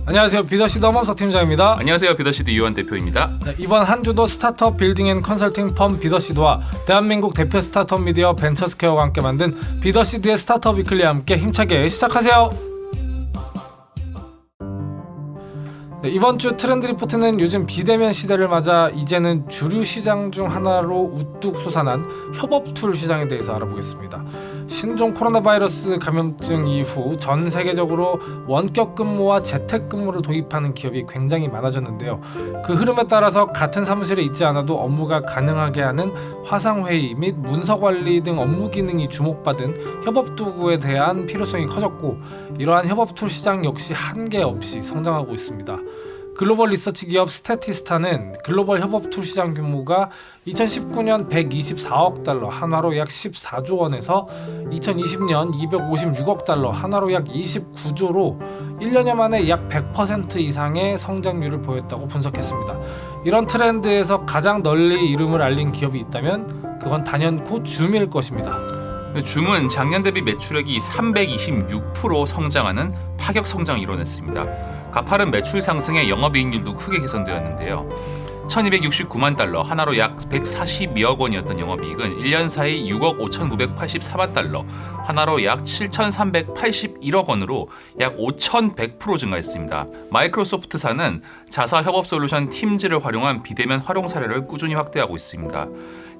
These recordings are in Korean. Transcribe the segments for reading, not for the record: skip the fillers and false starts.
안녕하세요. 비더시드 허범석 팀장입니다. 안녕하세요. 비더시드 유한 대표입니다. 네, 이번 한 주도 스타트업 빌딩 앤 컨설팅 펌 비더시드와 대한민국 대표 스타트업 미디어 벤처스퀘어가 함께 만든 비더시드의 스타트업 위클리와 함께 힘차게 시작하세요. 네, 이번 주 트렌드 리포트는 요즘 비대면 시대를 맞아 이제는 주류 시장 중 하나로 우뚝 솟아난 협업 툴 시장에 대해서 알아보겠습니다. 신종 코로나 바이러스 감염증 이후 전 세계적으로 원격 근무와 재택 근무를 도입하는 기업이 굉장히 많아졌는데요. 그 흐름에 따라서 같은 사무실에 있지 않아도 업무가 가능하게 하는 화상회의 및 문서 관리 등 업무 기능이 주목받은 협업 도구에 대한 필요성이 커졌고, 이러한 협업 툴 시장 역시 한계 없이 성장하고 있습니다. 글로벌 리서치 기업 스태티스타는 글로벌 협업 툴 시장 규모가 2019년 124억 달러, 한화로 약 14조 원에서 2020년 256억 달러, 한화로 약 29조로 1년여 만에 약 100% 이상의 성장률을 보였다고 분석했습니다. 이런 트렌드에서 가장 널리 이름을 알린 기업이 있다면 그건 단연코 줌일 것입니다. 줌은 작년 대비 매출액이 326% 성장하는 파격 성장을 이뤄냈습니다. 가파른 매출 상승에 영업이익률도 크게 개선되었는데요. 1269만 달러, 하나로 약 142억 원이었던 영업이익은 1년 사이 6억 5,984만 달러, 하나로 약 7,381억 원으로 약 5,100% 증가했습니다. 마이크로소프트사는 자사 협업 솔루션 팀즈를 활용한 비대면 활용 사례를 꾸준히 확대하고 있습니다.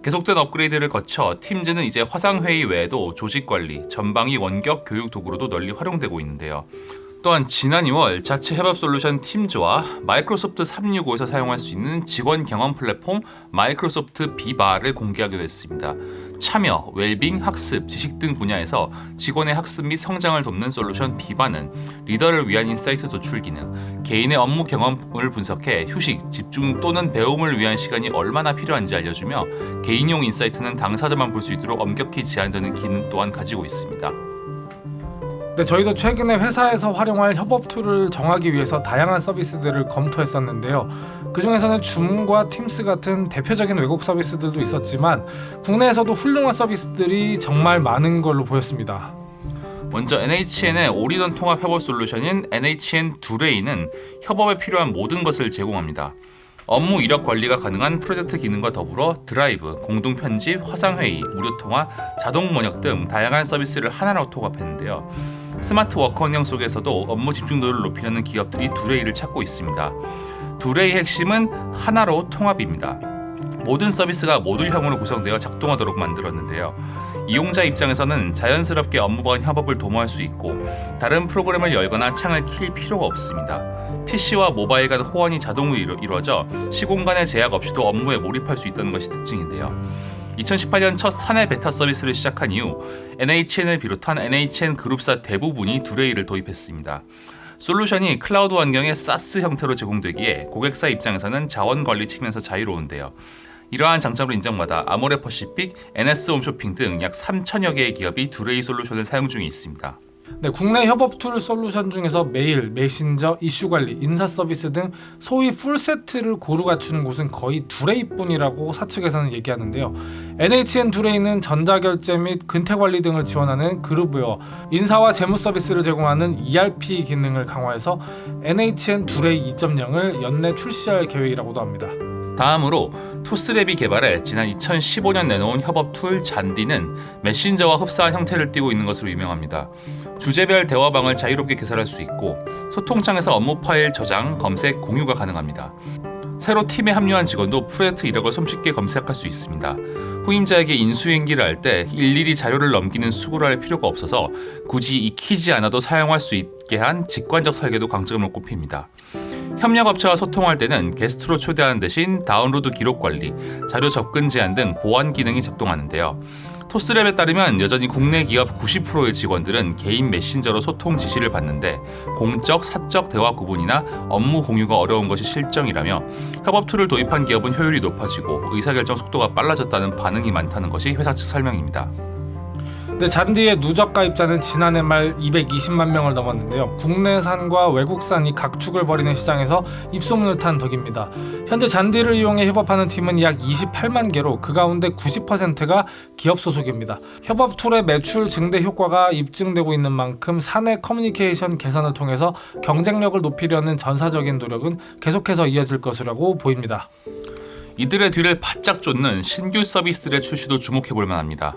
계속된 업그레이드를 거쳐 팀즈는 이제 화상회의 외에도 조직관리, 전방위 원격 교육 도구로도 널리 활용되고 있는데요. 또한 지난 2월 자체 협업 솔루션 팀즈와 마이크로소프트 365에서 사용할 수 있는 직원 경험 플랫폼 마이크로소프트 비바를 공개하기도 했습니다. 참여, 웰빙, 학습, 지식 등 분야에서 직원의 학습 및 성장을 돕는 솔루션 비바는 리더를 위한 인사이트 도출 기능, 개인의 업무 경험을 분석해 휴식, 집중 또는 배움을 위한 시간이 얼마나 필요한지 알려주며 개인용 인사이트는 당사자만 볼 수 있도록 엄격히 제한되는 기능 또한 가지고 있습니다. 네, 저희도 최근에 회사에서 활용할 협업 툴을 정하기 위해서 다양한 서비스들을 검토했었는데요. 그 중에서는 줌과 팀스 같은 대표적인 외국 서비스들도 있었지만 국내에서도 훌륭한 서비스들이 정말 많은 걸로 보였습니다. 먼저 NHN의 올인원 통합 협업 솔루션인 NHN 두레이는 협업에 필요한 모든 것을 제공합니다. 업무 이력 관리가 가능한 프로젝트 기능과 더불어 드라이브, 공동 편집, 화상회의, 무료 통화, 자동 번역 등 다양한 서비스를 하나로 통합했는데요. 스마트 워커 환경 속에서도 업무 집중도를 높이려는 기업들이 두레이를 찾고 있습니다. 두레이의 핵심은 하나로 통합입니다. 모든 서비스가 모듈형으로 구성되어 작동하도록 만들었는데요. 이용자 입장에서는 자연스럽게 업무 간 협업을 도모할 수 있고 다른 프로그램을 열거나 창을 킬 필요가 없습니다. PC와 모바일 간 호환이 자동으로 이루어져 시공간의 제약 없이도 업무에 몰입할 수 있다는 것이 특징인데요. 2018년 첫 사내 베타 서비스를 시작한 이후 NHN을 비롯한 NHN 그룹사 대부분이 두레이를 도입했습니다. 솔루션이 클라우드 환경의 SaaS 형태로 제공되기에 고객사 입장에서는 자원 관리 측면에서 자유로운데요. 이러한 장점을 인정받아 아모레퍼시픽, NS홈쇼핑 등 약 3천여 개의 기업이 두레이 솔루션을 사용 중에 있습니다. 네, 국내 협업 툴 솔루션 중에서 메일, 메신저, 이슈 관리, 인사 서비스 등 소위 풀세트를 고루 갖추는 곳은 거의 두레이뿐이라고 사측에서는 얘기하는데요. NHN 두레이는 전자결제 및 근태관리 등을 지원하는 그룹웨어, 인사와 재무 서비스를 제공하는 ERP 기능을 강화해서 NHN 두레이 2.0을 연내 출시할 계획이라고도 합니다. 다음으로 토스랩이 개발해 지난 2015년 내놓은 협업 툴 잔디는 메신저와 흡사한 형태를 띠고 있는 것으로 유명합니다. 주제별 대화방을 자유롭게 개설할 수 있고 소통창에서 업무 파일 저장, 검색, 공유가 가능합니다. 새로 팀에 합류한 직원도 프로젝트 이력을 손쉽게 검색할 수 있습니다. 후임자에게 인수인계를 할 때 일일이 자료를 넘기는 수고를 할 필요가 없어서 굳이 익히지 않아도 사용할 수 있게 한 직관적 설계도 강점으로 꼽힙니다. 협력업체와 소통할 때는 게스트로 초대하는 대신 다운로드 기록 관리, 자료 접근 제한 등 보안 기능이 작동하는데요. 토스랩에 따르면 여전히 국내 기업 90%의 직원들은 개인 메신저로 소통 지시를 받는데 공적, 사적 대화 구분이나 업무 공유가 어려운 것이 실정이라며 협업 툴을 도입한 기업은 효율이 높아지고 의사결정 속도가 빨라졌다는 반응이 많다는 것이 회사 측 설명입니다. 네, 잔디의 누적 가입자는 지난해 말 220만 명을 넘었는데요. 국내산과 외국산이 각축을 벌이는 시장에서 입소문을 탄 덕입니다. 현재 잔디를 이용해 협업하는 팀은 약 28만 개로 그 가운데 90%가 기업 소속입니다. 협업 툴의 매출 증대 효과가 입증되고 있는 만큼 사내 커뮤니케이션 개선을 통해서 경쟁력을 높이려는 전사적인 노력은 계속해서 이어질 것이라고 보입니다. 이들의 뒤를 바짝 쫓는 신규 서비스들의 출시도 주목해볼 만합니다.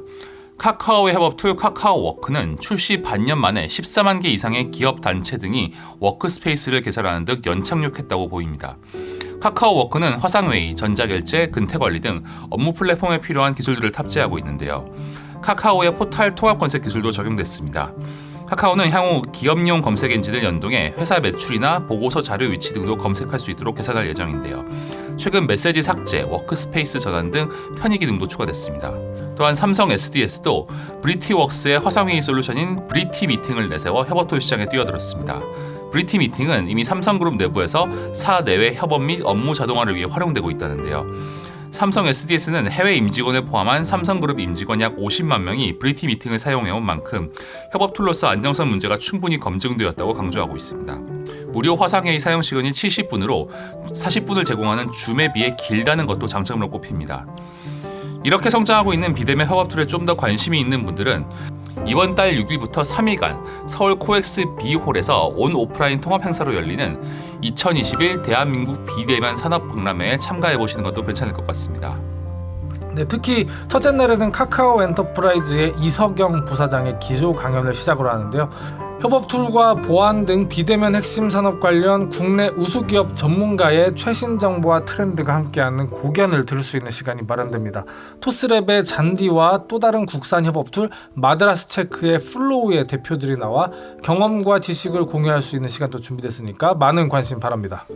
카카오의 협업 툴 카카오워크는 출시 반년 만에 14만 개 이상의 기업 단체 등이 워크스페이스를 개설하는 등 연착륙했다고 보입니다. 카카오워크는 화상회의, 전자결제, 근태관리 등 업무 플랫폼에 필요한 기술들을 탑재하고 있는데요. 카카오의 포탈 통합 검색 기술도 적용됐습니다. 카카오는 향후 기업용 검색 엔진을 연동해 회사 매출이나 보고서 자료 위치 등도 검색할 수 있도록 개선할 예정인데요. 최근 메시지 삭제, 워크스페이스 전환 등 편의 기능도 추가됐습니다. 또한 삼성 SDS도 브리티웍스의 화상회의 솔루션인 브리티미팅을 내세워 협업툴 시장에 뛰어들었습니다. 브리티미팅은 이미 삼성그룹 내부에서 사내외 협업 및 업무 자동화를 위해 활용되고 있다는데요. 삼성 SDS는 해외 임직원을 포함한 삼성그룹 임직원 약 50만 명이 브리티미팅을 사용해온 만큼 협업 툴로서 안정성 문제가 충분히 검증되었다고 강조하고 있습니다. 무료 화상회의 사용 시간이 70분으로 40분을 제공하는 줌에 비해 길다는 것도 장점으로 꼽힙니다. 이렇게 성장하고 있는 비대면 협업 툴에 좀 더 관심이 있는 분들은 이번 달 6일부터 3일간 서울 코엑스 B홀에서 온 오프라인 통합 행사로 열리는 2021 대한민국 비대면 산업박람회에 참가해보시는 것도 괜찮을 것 같습니다. 네, 특히 첫째 날에는 카카오 엔터프라이즈의 이석영 부사장의 기조 강연을 시작으로 하는데요. 협업 툴과 보안 등 비대면 핵심 산업 관련 국내 우수기업 전문가의 최신 정보와 트렌드가 함께하는 고견을 들을 수 있는 시간이 마련됩니다. 토스랩의 잔디와 또 다른 국산 협업 툴 마드라스체크의 플로우의 대표들이 나와 경험과 지식을 공유할 수 있는 시간도 준비됐으니까 많은 관심 바랍니다.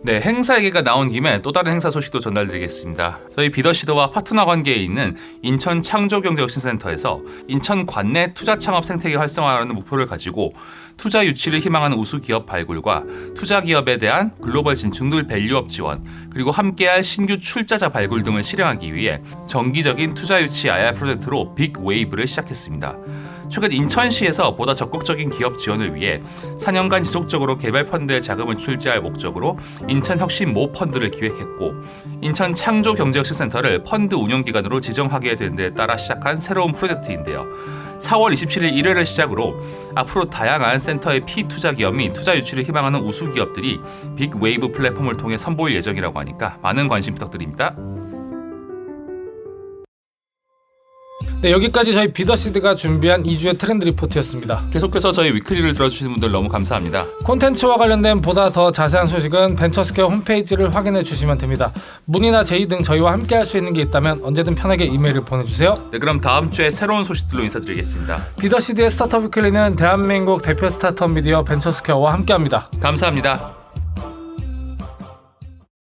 네, 행사 얘기가 나온 김에 또 다른 행사 소식도 전달드리겠습니다. 저희 비더시더와 파트너 관계에 있는 인천 창조경제혁신센터에서 인천 관내 투자 창업 생태계 활성화라는 목표를 가지고 투자 유치를 희망하는 우수 기업 발굴과 투자 기업에 대한 글로벌 진출 등 밸류업 지원, 그리고 함께할 신규 출자자 발굴 등을 실행하기 위해 정기적인 투자 유치 IR 프로젝트로 빅 웨이브를 시작했습니다. 최근 인천시에서 보다 적극적인 기업 지원을 위해 4년간 지속적으로 개발 펀드의 자금을 출자할 목적으로 인천 혁신 모 펀드를 기획했고, 인천 창조경제혁신센터를 펀드 운영기관으로 지정하게 된 데에 따라 시작한 새로운 프로젝트인데요. 4월 27일 1회를 시작으로 앞으로 다양한 센터의 피투자 기업 및 투자 유치를 희망하는 우수 기업들이 빅 웨이브 플랫폼을 통해 선보일 예정이라고 하니까 많은 관심 부탁드립니다. 네, 여기까지 저희 비더시드가 준비한 2주의 트렌드 리포트였습니다. 계속해서 저희 위클리를 들어주시는 분들 너무 감사합니다. 콘텐츠와 관련된 보다 더 자세한 소식은 벤처스퀘어 홈페이지를 확인해 주시면 됩니다. 문의나 제의 등 저희와 함께 할 수 있는 게 있다면 언제든 편하게 이메일을 보내주세요. 네, 그럼 다음 주에 새로운 소식들로 인사드리겠습니다. 비더시드의 스타트업 위클리는 대한민국 대표 스타트업 미디어 벤처스퀘어와 함께합니다. 감사합니다.